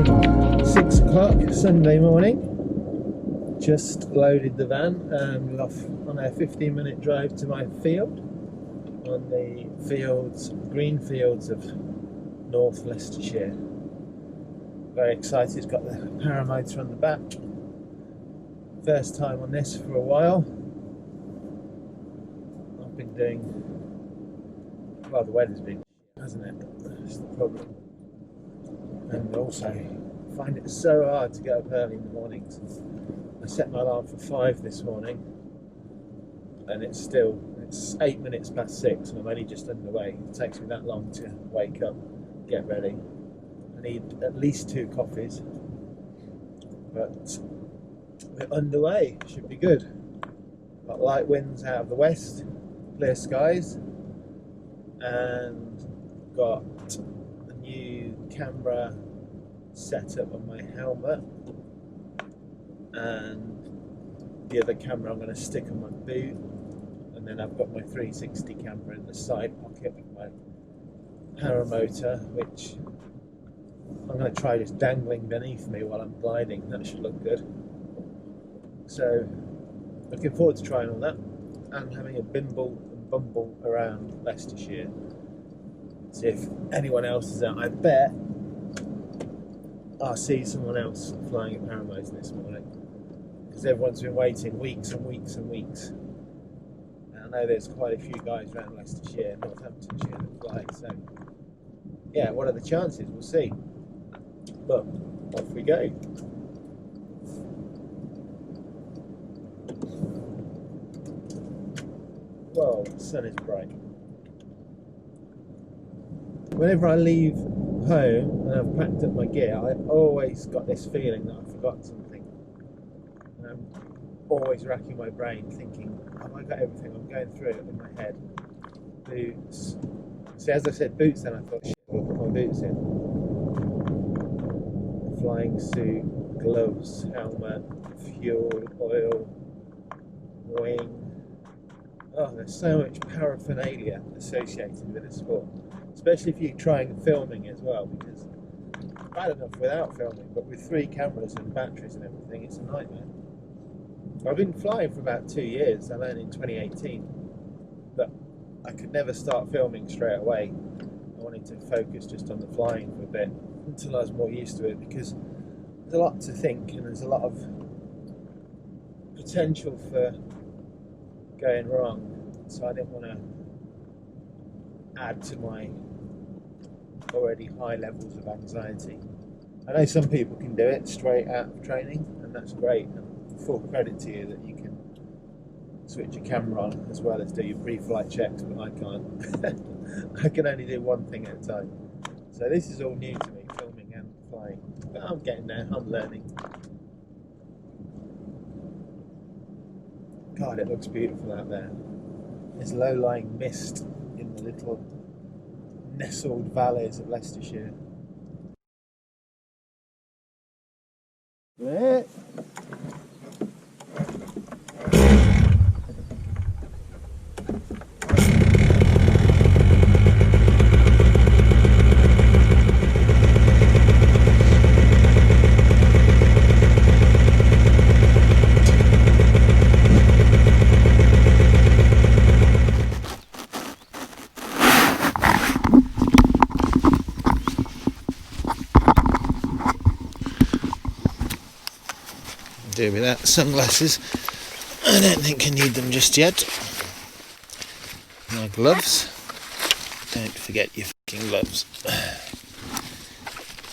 6 o'clock Sunday morning. Just loaded the van and we're off on a 15-minute drive to my field on the green fields of North Leicestershire. Very excited, it's got the Paramotor on the back. First time on this for a while. I've been doing, well, the weather's been shit, hasn't it? That's the problem. And also find it so hard to get up early in the mornings. I set my alarm for 5 this morning and it's 8 minutes past 6 and I'm only just underway. It takes me that long to wake up, get ready. I need at least 2 coffees, but we're underway, should be good. Got light winds out of the west, clear skies, and got a new camera set up on my helmet, and the other camera I'm going to stick on my boot, and then I've got my 360 camera in the side pocket with my Paramotor, which I'm going to try just dangling beneath me while I'm gliding. That should look good. So looking forward to trying all that and having a bimble and bumble around Leicestershire. See if anyone else is out. I bet I'll see someone else flying at Paramotor this morning, because everyone's been waiting weeks and weeks and weeks. And I know there's quite a few guys around Leicestershire, Northamptonshire that fly, so yeah, what are the chances? We'll see. But off we go. Whoa, the sun is bright. Whenever I leave home and I've packed up my gear, I always got this feeling that I forgot something. And I'm always racking my brain thinking, have I got everything? I'm going through it in my head. Boots. See, as I said boots, then I thought, shit, I'll put my boots in. Flying suit, gloves, helmet, fuel, oil, wing. Oh, there's so much paraphernalia associated with this sport, especially if you're trying filming as well, because it's bad enough without filming, but with 3 cameras and batteries and everything, it's a nightmare. I've been flying for about 2 years. I learned in 2018, but I could never start filming straight away. I wanted to focus just on the flying for a bit until I was more used to it, because there's a lot to think and there's a lot of potential for going wrong, so I didn't want to add to my already high levels of anxiety. I know some people can do it straight out of training, and that's great, and full credit to you that you can switch your camera on as well as do your pre-flight checks, but I can't. I can only do one thing at a time. So this is all new to me, filming and flying, but I'm getting there, I'm learning. God, it looks beautiful out there. There's low-lying mist in the little nestled valleys of Leicestershire. Yeah. Do without sunglasses. I don't think I need them just yet. My gloves. Don't forget your fucking gloves.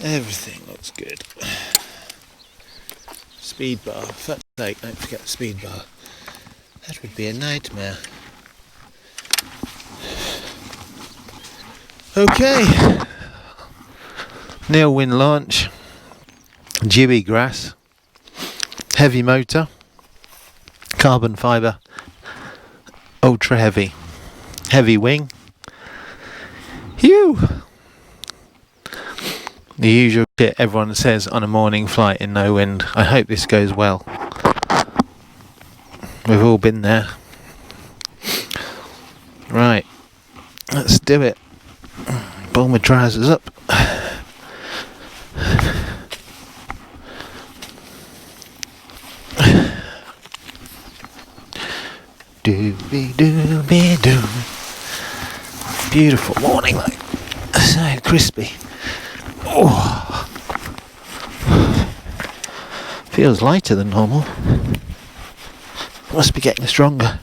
Everything looks good. Speed bar. For fuck's sake, don't forget the speed bar. That would be a nightmare. Okay. Nil wind launch. Dewy grass. Heavy motor, carbon fibre, ultra heavy, heavy wing. Phew! The usual shit everyone says on a morning flight in no wind. I hope this goes well. We've all been there. Right, let's do it. Pull my trousers up. doo. Beautiful morning, like so crispy. Oh, feels lighter than normal. Must be getting stronger.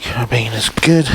Carabine is good.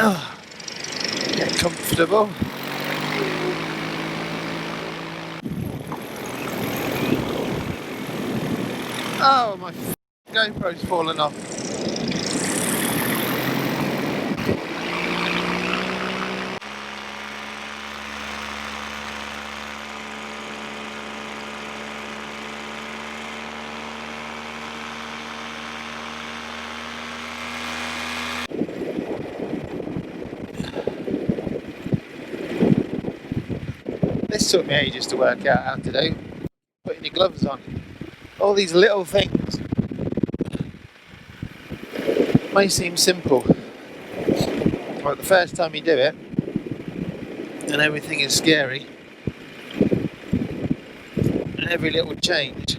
Oh, get comfortable. Oh, my GoPro's fallen off. This took me ages to work out how to do. Putting your gloves on. All these little things may seem simple, but the first time you do it, and everything is scary, and every little change,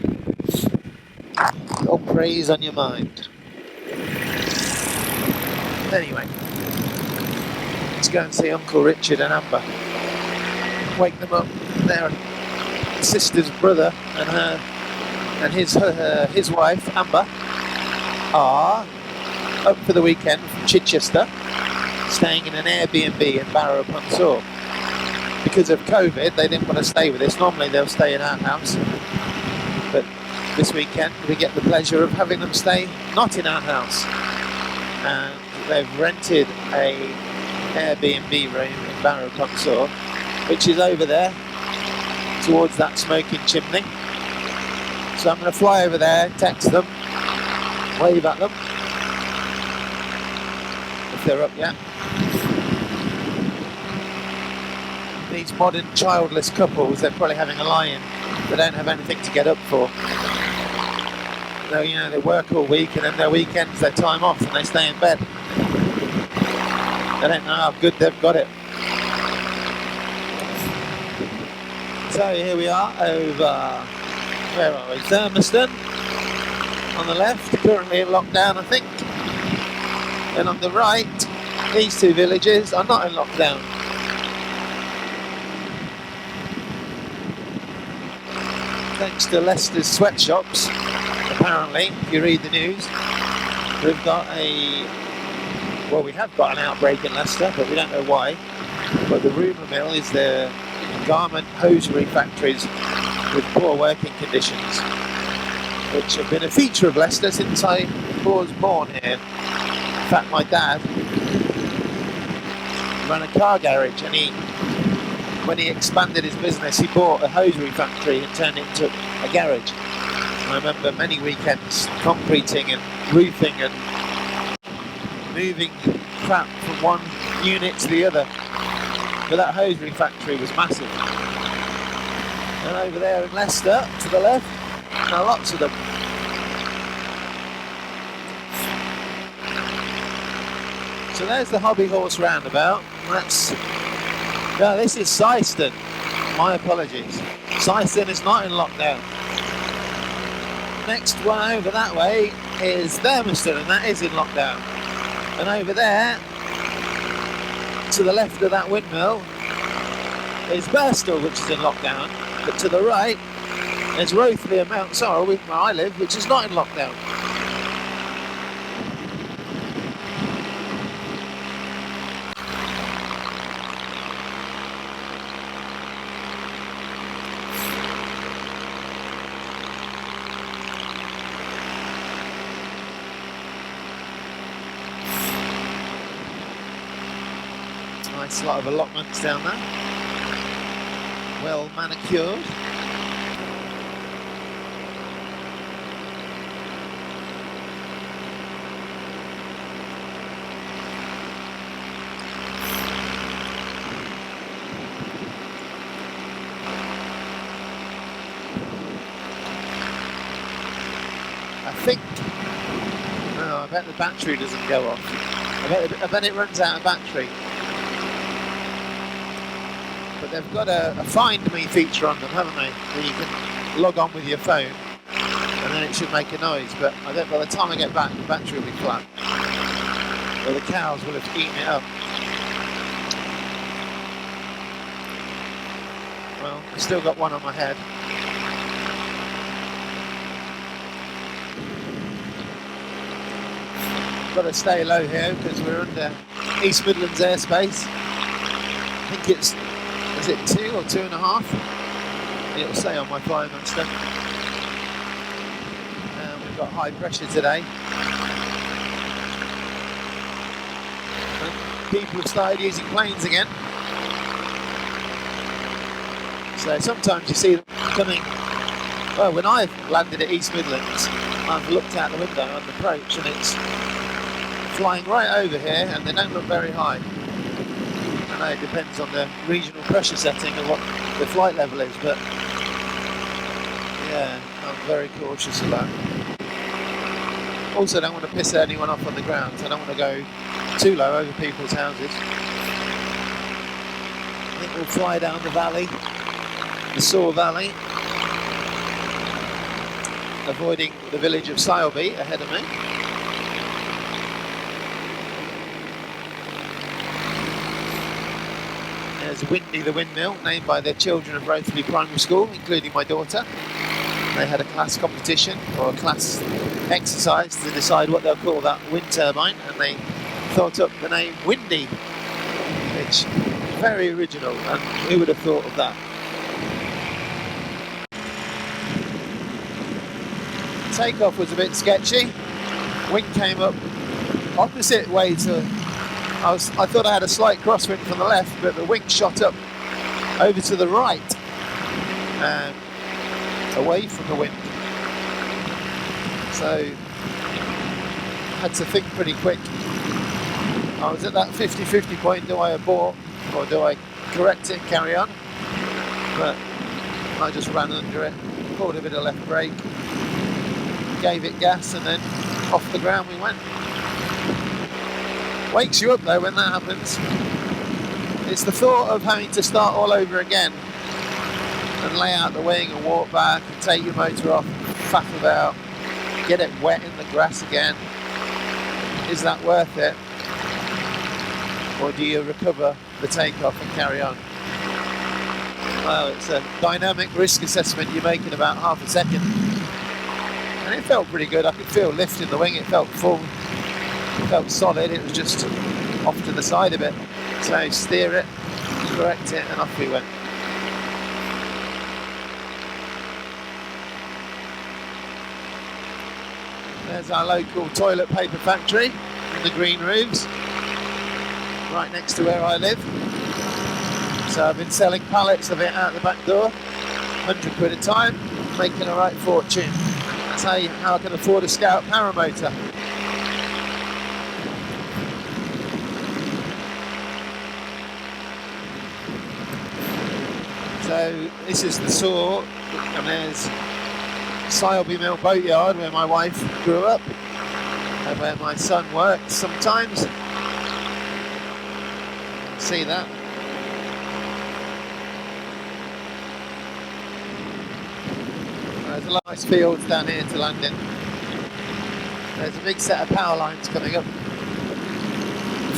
all preys on your mind. Anyway, let's go and see Uncle Richard and Amber. Wake them up. Their sister's brother and his wife Amber are up for the weekend from Chichester, staying in an Airbnb in Paramotor. Because of COVID, they didn't want to stay with us. Normally they'll stay in our house, but this weekend we get the pleasure of having them stay not in our house, and they've rented a Airbnb room in Paramotor, which is over there towards that smoking chimney. So I'm going to fly over there, text them, wave at them if they're up yet. These modern childless couples, they're probably having a lie-in. They don't have anything to get up for. They work all week, and then their weekends, their time off, and they stay in bed. They don't know how good they've got it. So here we are over, where are we? Thermiston on the left, currently in lockdown I think. And on the right, these two villages are not in lockdown. Thanks to Leicester's sweatshops, apparently, if you read the news, we have got an outbreak in Leicester, but we don't know why. But the rumour mill is the garment hosiery factories with poor working conditions, which have been a feature of Leicester since I was born here. In fact, my dad ran a car garage, and when he expanded his business, he bought a hosiery factory and turned it into a garage. I remember many weekends concreting and roofing and moving crap from one unit to the other. But that hosiery factory was massive. And over there in Leicester, to the left, there are lots of them. So there's the Hobby Horse roundabout. This is Syston. My apologies. Syston is not in lockdown. Next one over that way is Thermiston, and that is in lockdown. And over there, to the left of that windmill, is Birstall, which is in lockdown. But to the right, there's Rothley and Mount Sorrel, where I live, which is not in lockdown. Nice lot of allotments down there. Well manicured. I bet the battery doesn't go off. I bet it runs out of battery. But they've got a find me feature on them, haven't they? Where you can log on with your phone and then it should make a noise. But I bet by the time I get back, the battery will be flat. Or the cows will have eaten it up. Well, I've still got one on my head. Got to stay low here because we're under East Midlands airspace. I think it's, is it 2 or 2.5? It'll say on my flying monster. We've got high pressure today. People have started using planes again. So sometimes you see them coming. Well, when I've landed at East Midlands, I've looked out the window on the approach and it's flying right over here and they don't look very high. I know it depends on the regional pressure setting and what the flight level is, but yeah, I'm very cautious of that. Also, I don't want to piss anyone off on the ground, so I don't want to go too low over people's houses. I think we'll fly down the valley, the Soar Valley, avoiding the village of Sileby ahead of me. There's Windy the Windmill, named by the children of Rothley Primary School, including my daughter. They had a class competition, or a class exercise, to decide what they'll call that wind turbine, and they thought up the name Windy, which is very original, and who would have thought of that? Takeoff was a bit sketchy. Wing came up opposite way to... I thought I had a slight crosswind from the left, but the wing shot up over to the right, away from the wind. So had to think pretty quick. I was at that 50-50 point, do I abort or do I correct it and carry on? But I just ran under it, pulled a bit of left brake, gave it gas, and then off the ground we went. Wakes you up though when that happens. It's the thought of having to start all over again and lay out the wing and walk back and take your motor off, faff about, get it wet in the grass again. Is that worth it? Or do you recover the takeoff and carry on? Well, it's a dynamic risk assessment you make in about half a second. And it felt pretty good. I could feel lift in the wing, it felt full. It felt solid, it was just off to the side a bit. So steer it, correct it, and off we went. There's our local toilet paper factory in the green roofs, right next to where I live. So I've been selling pallets of it out the back door, 100 quid a time, making a right fortune. That's how I can afford a Scout Paramotor. So this is the Soar, and there's Sileby Mill Boatyard where my wife grew up and where my son works sometimes. See that? There's a nice fields down here to land in. There's a big set of power lines coming up,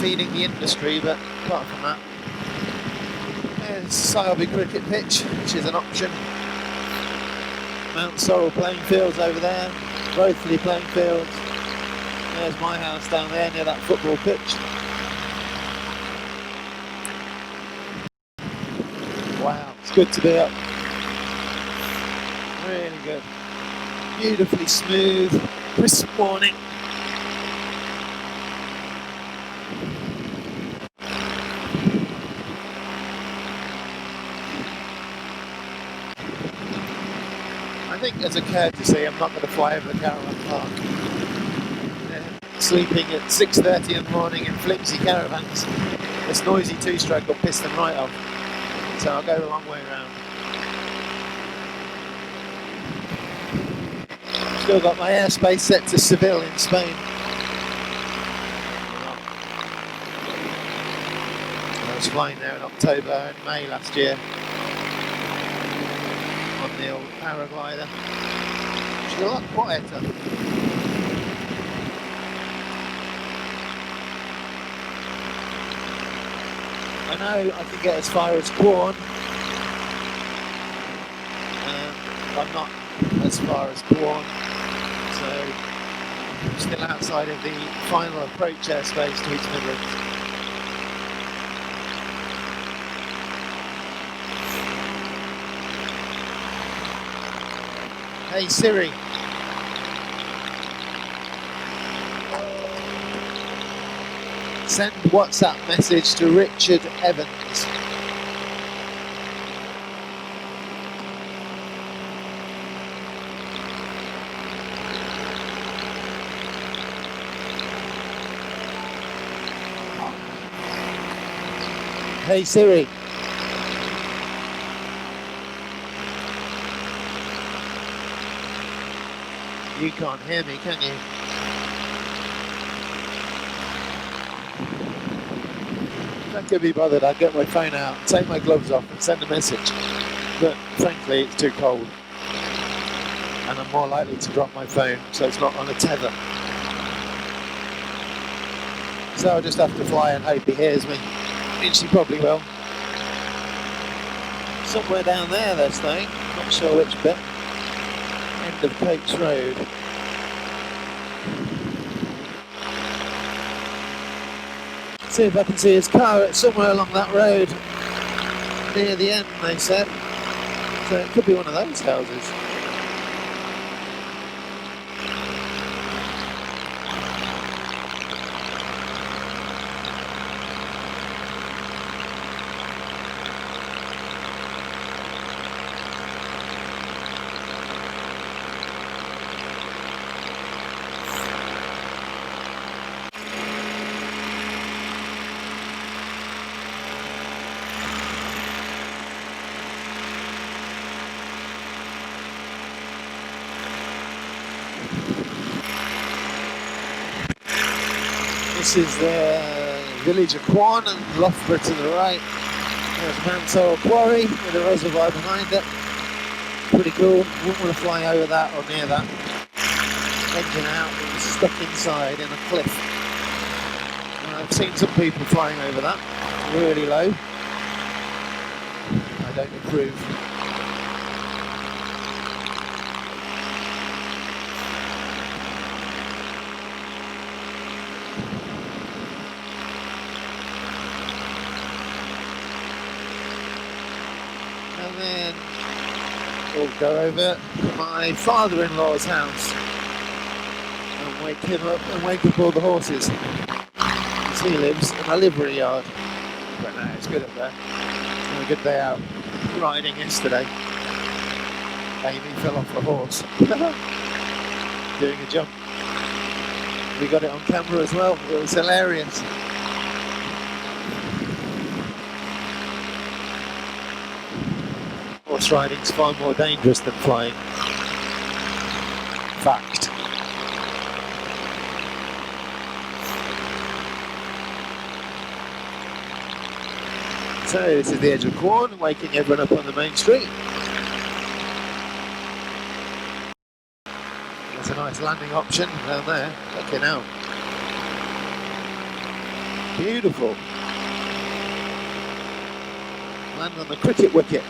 feeding the industry, but apart from that, there's Sileby cricket pitch, which is an option. Mount Sorrel playing fields over there, Rothley playing fields. There's my house down there near that football pitch. Wow, it's good to be up. Really good. Beautifully smooth, crisp morning. think as a courtesy, I'm not going to fly over the caravan park. Sleeping at 6:30 in the morning in flimsy caravans. This noisy two-stroke will piss them right off. So I'll go the long way around. Still got my airspace set to Seville in Spain. I was flying there in October and May last year on the old paraglider. It's a lot quieter. I know I can get as far as Quorn. I'm not as far as Quorn, so I'm still outside of the final approach airspace to East Midlands. Hey Siri. Send WhatsApp message to Richard Evans. Hey Siri. You can't hear me, can you? If I could be bothered, I'd get my phone out, take my gloves off and send a message. But frankly, it's too cold. And I'm more likely to drop my phone, so it's not on a tether. So I'll just have to fly and hope he hears me. Which he probably will. Somewhere down there they're staying, not sure which bit. End of Coates Road. See if I can see his car. It's somewhere along that road near the end, they said. So it could be one of those houses. This is the village of Quorn and Loughborough to the right. There's Mansell Quarry with a reservoir behind it. Pretty cool. Wouldn't want to fly over that or near that. Engine out, it was stuck inside in a cliff. And I've seen some people flying over that, really low. I don't approve. And then we'll go over to my father-in-law's house and wake him up and wake up all the horses, because he lives in a livery yard. But no, it's good up there. It's been a good day out riding yesterday. Amy fell off the horse doing a jump. We got it on camera as well. It was hilarious. Horse riding's far more dangerous than flying. Fact. So this is the edge of Quorn, waking everyone up on the main street. There's a nice landing option down there. Looking out. Beautiful. Land on the cricket wicket.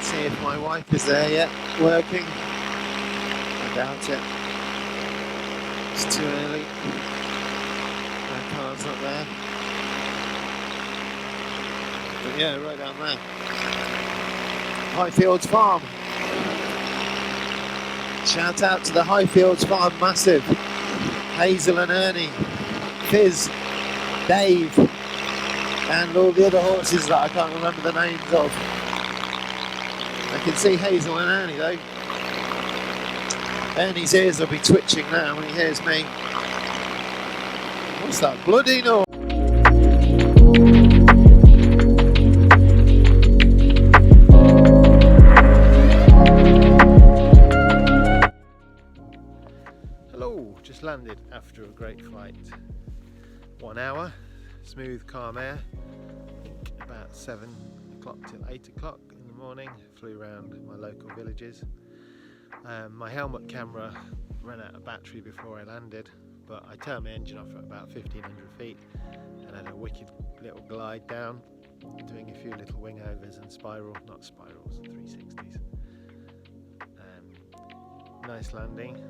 See if my wife is there yet, working. Doubt it. It's too early. No car's not there. But yeah, right down there. Highfields Farm. Shout out to the Highfields Farm Massive. Hazel and Ernie, Fizz, Dave, and all the other horses that I can't remember the names of. I can see Hazel and Ernie though. Ernie's ears will be twitching now when he hears me. What's that bloody noise? Hello, just landed after a great flight. 1 hour, smooth, calm air. I think about 7 o'clock till 8 o'clock in the morning. Flew around my local villages. My helmet camera ran out of battery before I landed, but I turned my engine off at about 1500 feet and had a wicked little glide down, doing a few little wing overs and not spirals, 360s. Nice landing,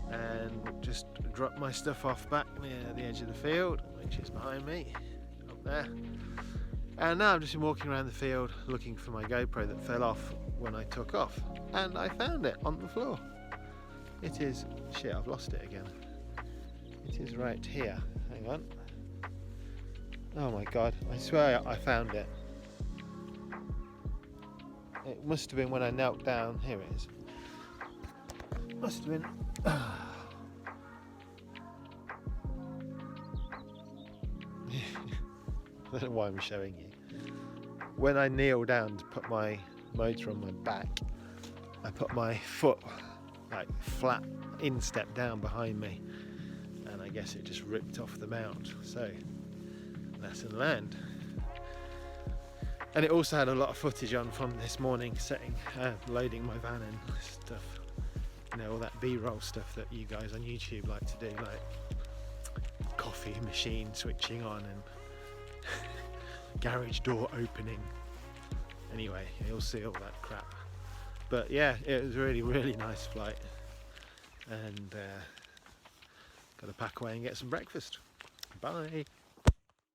and just dropped my stuff off back near the edge of the field, which is behind me, up there. And now I've just been walking around the field looking for my GoPro that fell off when I took off, and I found it on the floor. It is, shit, I've lost it again. It is right here, hang on. Oh my god, I swear I found it. It must have been when I knelt down, here it is. Must have been, I don't know why I'm showing you. When I kneel down to put my motor on my back, I put my foot like flat instep down behind me, and I guess it just ripped off the mount. So lesson learned. And it also had a lot of footage on from this morning loading my van and stuff. You know, all that B-roll stuff that you guys on YouTube like to do, like coffee machine switching on and garage door opening. Anyway, you'll see all that crap. But yeah, it was a really, really nice flight, and got to pack away and get some breakfast. Bye.